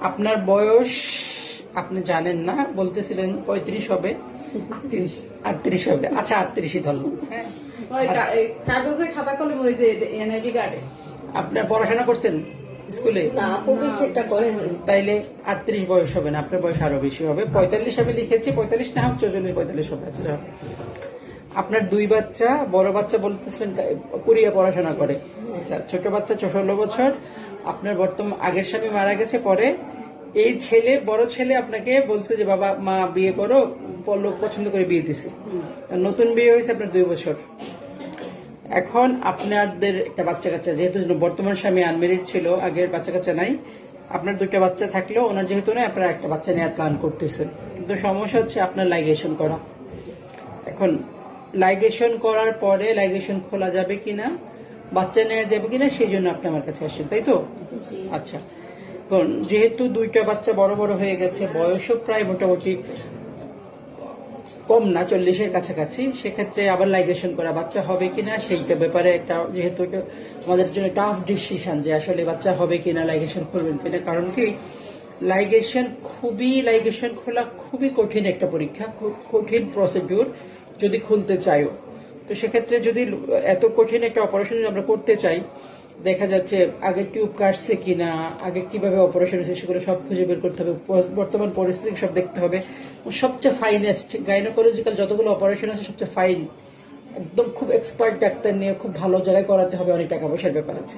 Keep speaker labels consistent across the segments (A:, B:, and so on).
A: আপনার বয়স আপনি জানেন না, বলতেছিলেন 35 হবে, 38 হবে। আচ্ছা 38ই ধরলাম। হ্যাঁ,
B: কাগজে খাতা কলম ওই যে এনআইডি কার্ডে।
A: আপনার পড়াশোনা করছেন স্কুলে?
C: না আপু বেশি একটা করে নাই।
A: তাইলে 38 বয়স হবে না, আপনার বয়স আরো বেশি হবে। 45 আমি লিখেছি, 45 না হোক 44 45 হবে। আচ্ছা, আপনার 2 বাচ্চা, বড় বাচ্চা বলতেছিলেন কোরিয়া পড়াশোনা করে। আচ্ছা, ছোট বাচ্চা 16 বছর। আপনার বর্তমান আগের স্বামী মারা গেছে, পরে এই ছেলে, বড় ছেলে আপনাকে বলছে যে বাবা মা বিয়ে করো, লোক পছন্দ করে বিয়ে দিছে। নতুন বিয়ে হয়েছে আপনার 2 বছর। এখন আপনাদের একটা বাচ্চা কাচ্চা, যেহেতু বর্তমান স্বামী আনমেরিড ছিল, আগের বাচ্চা কাচ্চা নাই, আপনার 2টা বাচ্চা থাকলেও ওনার যেহেতু নাই, আপনারা একটা বাচ্চা নেওয়ার প্ল্যান করতেছেন। কিন্তু সমস্যা হচ্ছে আপনার লাইগেশন করা। এখন লাইগেশন করার পরে লাইগেশন খোলা যাবে কিনা, বাচ্চা নেওয়া যাবে কিনা, সেই জন্য আপনি আমার কাছে আসছেন, তাই তো? আচ্ছা, কারণ যেহেতু 2টা বাচ্চা বড় বড় হয়ে গেছে, বয়সও প্রায় মোটামুটি কম না, 40-এর কাছাকাছি, সেক্ষেত্রে আবার লাইগেশন করা বাচ্চা হবে কিনা সেইটা ব্যাপারে একটা, যেহেতু আমাদের জন্য টাফ ডিসিশন যে আসলে বাচ্চা হবে কিনা, লাইগেশন করবেন কিনা। কারণ কি, লাইগেশন খোলা খুবই কঠিন একটা পরীক্ষা, খুব কঠিন প্রসিডিউর যদি খুলতে চাইও। তো সেক্ষেত্রে যদি এত কঠিন একটা অপারেশন আমরা করতে চাই, দেখা যাচ্ছে আগে টিউব কাটছে কিনা, আগে কিভাবে অপারেশন হয়েছে সেগুলো সব খুঁজে বের করতে হবে, বর্তমান পরিস্থিতি সব দেখতে হবে। সবচেয়ে ফাইনেস্ট গাইনোকোলজিক্যাল যতগুলো অপারেশন আছে সবচেয়ে ফাইন, একদম খুব এক্সপার্ট ডাক্তার নিয়ে খুব ভালো জায়গায় করাতে হবে, অনেক টাকা পয়সার ব্যাপার আছে।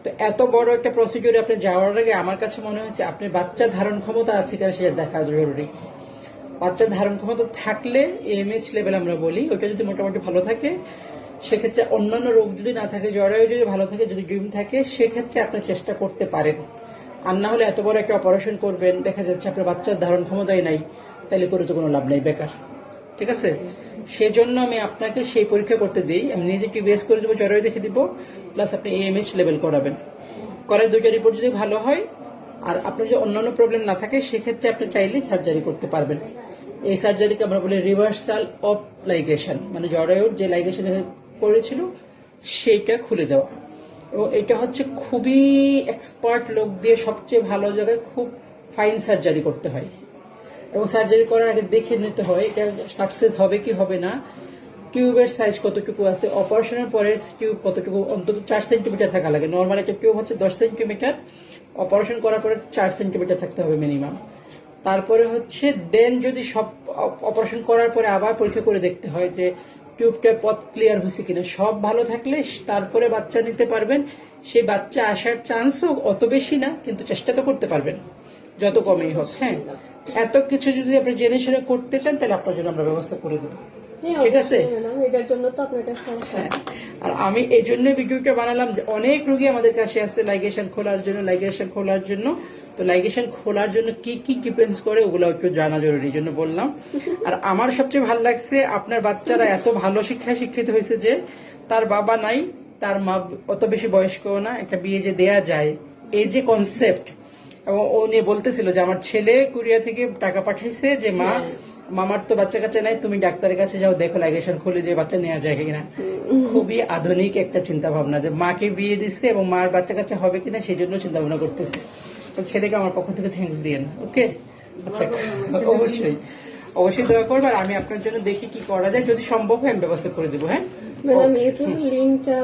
A: তো এত বড় একটা প্রসিডিউরে আপনি যাওয়ার আগে আমার কাছে মনে হচ্ছে আপনার বাচ্চা ধারণ ক্ষমতা আছে কিনা সেটা দেখা জরুরি। বাচ্চা ধারণ ক্ষমতা থাকলে এমএইচ লেভেল আমরা বলি, ওটা যদি মোটামুটি ভালো থাকে, সেক্ষেত্রে অন্যান্য রোগ যদি না থাকে, জরায়ু যদি ভালো থাকে, যদি ড্রিম থাকে, সেক্ষেত্রে আপনি চেষ্টা করতে পারেন। আর না হলে এত বড় একটা অপারেশন করবেন, দেখা যাচ্ছে আপনার বাচ্চার ধারণ ক্ষমতাই নাই, তাহলে করে তো কোনো লাভ নাই, বেকার। ঠিক আছে, সেজন্য আমি আপনাকে সেই পরীক্ষা করতে দিই। আমি নিজে টিবিএস করে দেবো, জরায়ু দেখে দিব, প্লাস আপনি এএমএইচ লেভেল করাবেন। করে 2টা রিপোর্ট যদি ভালো হয় আর আপনার যদি অন্যান্য প্রবলেম না থাকে, সেক্ষেত্রে আপনি চাইলে সার্জারি করতে পারবেন। এই সার্জারিকে আমরা বলি রিভার্সাল অফ লাইগেশন, মানে জরায়ুর যে লাইগেশন করেছিল সেইটা খুলে দেওয়া। এবং এটা হচ্ছে খুবই এক্সপার্ট লোক দিয়ে সবচেয়ে ভালো জায়গায় খুব ফাইন সার্জারি করতে হয়, এবং সার্জারি করার আগে দেখে নিতে হয় এটা সাকসেস হবে কি হবে না, টিউবের সাইজ কতটুকু আছে, অপারেশনের পরে টিউব কতটুকু, অন্তত 4 সেন্টিমিটার থাকা লাগে। নর্মাল একটা টিউব হচ্ছে 10 সেন্টিমিটার, অপারেশন করার পরে 4 সেন্টিমিটার থাকতে হবে মিনিমাম। তারপরে হচ্ছে দেন যদি সব অপারেশন করার পরে আবার পরীক্ষা করে দেখতে হয় যে টিউবটা পথ ক্লিয়ার হয়েছে কিনা, সব ভালো থাকলে তারপরে বাচ্চা নিতে পারবেন। সেই বাচ্চা আসার চান্সও অত বেশি না, কিন্তু চেষ্টা তো করতে পারবেন যত কমেই হোক। হ্যাঁ, এত কিছু যদি আপনি জেনে শুনে করতে চান, তাহলে আপনার জন্য আমরা ব্যবস্থা করে দেবো, ঠিক আছে?
C: এটার জন্য তো আপনার কাছে আসা।
A: হ্যাঁ, আর আমি এই জন্য ভিডিওটা বানালাম যে অনেক রোগী আমাদের কাছে আসছে লাইগেশন খোলার জন্য। তো লাইগেশন খোলার জন্য কি কি ডিপেন্ডস করে ওগুলো একটু জানা জরুরি, জন্য বললাম। আর আমার সবচেয়ে ভালো লাগছে আপনার বাচ্চারা এত ভালো শিক্ষায় শিক্ষিত হয়েছে যে তার বাবা নাই, তার মা অত বেশি বয়স্কও না, একটা বিয়ে যে দেয়া যায়, এই যে কনসেপ্ট। এবং ও নিয়ে বলতেছিল যে আমার ছেলে কোরিয়া থেকে টাকা পাঠাইছে যে মা, মামার তো বাচ্চা কাচ্চা নাই, তুমি ডাক্তারের কাছে যাও, দেখো লাইগেশন খুলে যে বাচ্চা নেওয়া যায় কিনা। খুবই আধুনিক একটা চিন্তা ভাবনা, যে মাকে বিয়ে দিচ্ছে এবং মার বাচ্চা কাচ্চা হবে কিনা সেই জন্য চিন্তা ভাবনা করতেছে। তো ছেলেকে আমার পক্ষ থেকে থ্যাঙ্কস দিয়েন, ওকে? আচ্ছা, অবশ্যই অবশ্যই দোয়া করবো। আর আমি আপনার জন্য দেখি কি করা যায়, যদি সম্ভব হয় আমি ব্যবস্থা করে দেবো। হ্যাঁ
C: ম্যাডাম, ইউটিউব লিঙ্কটা